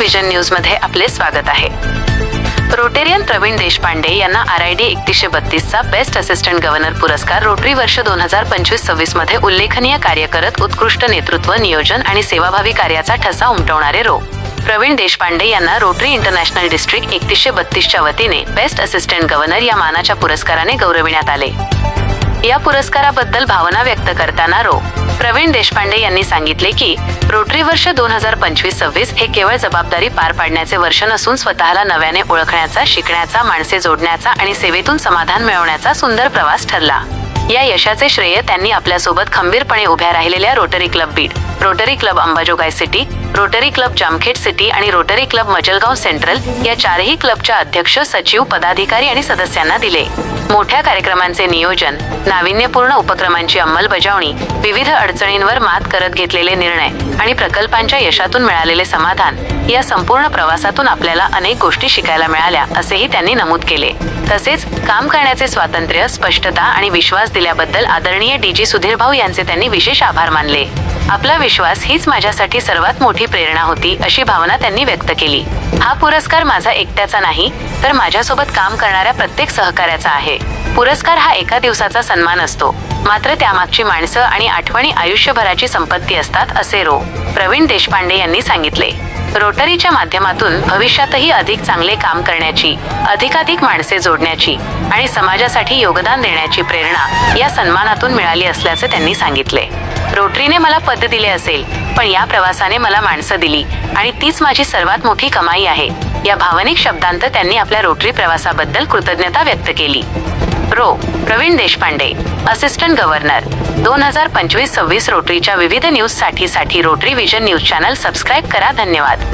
Vision news मध्ये आपले स्वागत आहे। रोटेरियन प्रवीण देशपांडे यांना RID 3132 चा बेस्ट असिस्टंट गव्हर्नर पुरस्कार रोटरी वर्ष 2025-26 मध्ये उल्लेखनीय कार्य करत उत्कृष्ट नेतृत्व, नियोजन आणि सेवाभावी कार्याचा ठसा उमटवणारे प्रवीण देशपांडे यांना रोटरी इंटरनॅशनल डिस्ट्रिक्ट 3132 च्या वतीने बेस्ट असिस्टंट गव्हर्नर या मानाच्या पुरस्काराने गौरविण्यात आले। या पुरस्काराबद्दल भावना व्यक्त करताना प्रवीण देशपांडे यांनी सांगितले की रोटरी वर्ष 2025-26 हे केवळ जबाबदारी पार पाडण्याचे वर्ष नसून स्वतःला नव्याने ओळखण्याचा, शिकण्याचा, माणसे जोडण्याचा आणि सेवेतून समाधान मिळवण्याचा सुंदर प्रवास ठरला। या यशाचे श्रेय त्यांनी आपल्यासोबत खंबीरपणे उभ्या राहिलेल्या rotary club Beed, rotary club Ambajogai city, rotary club Jamkhed city आणि रोटरी क्लब मजलगाव सेंट्रल या चारही क्लबच्या अध्यक्ष, सचिव, पदाधिकारी आणि सदस्यांना दिले। मोठ्या कार्यक्रमांचे नियोजन, नाविन्यपूर्ण उपक्रमांची अंमलबजावणी, विविध अडचणींवर मात करत घेतलेले निर्णय आणि प्रकल्पांच्या यशातून मिळालेले समाधान या संपूर्ण प्रवासातून आपल्याला अनेक गोष्टी शिकायला मिळाल्या असेही त्यांनी नमूद केले। तसेच काम करण्याचे स्वातंत्र्य, स्पष्टता आणि विश्वास दिल्याबद्दल आदरणीय DG सुधीर भाऊ यांचे त्यांनी विशेष आभार मानले। आपला विश्वास हीच माझ्यासाठी सर्वात मोठी प्रेरणा होती अशी भावना त्यांनी व्यक्त केली। हा पुरस्कार माझा एकट्याचा नाही तर माझ्यासोबत काम करणाऱ्या प्रत्येक सहकार्याचा आहे। पुरस्कार हा एका दिवसाचा सन्मान असतो, मात्र त्यामागची माणसं आणि आठवणी आयुष्यभराची संपत्ती असतात असे प्रवीण देशपांडे यांनी सांगितले। रोटरीच्या माध्यमातून भविष्यातही अधिक चांगले काम करण्याची, अधिकाधिक माणसे जोडण्याची आणि समाजासाठी योगदान देण्याची प्रेरणा या सन्मानातून मिळाली असल्याचे त्यांनी सांगितले। रोटरीने मला पद दिले असेल, पण या प्रवासाने मला माणसं दिली आणि तीच माझी सर्वात मोठी कमाई आहे। या भावनिक शब्दांत त्यांनी आपल्या रोटरी प्रवासाबद्दल कृतज्ञता व्यक्त केली। प्रवीण देशपांडे, असिस्टंट गव्हर्नर 2025-26 रोटरीच्या विविध न्यूजसाठी Rotary vision news channel subscribe करा। धन्यवाद।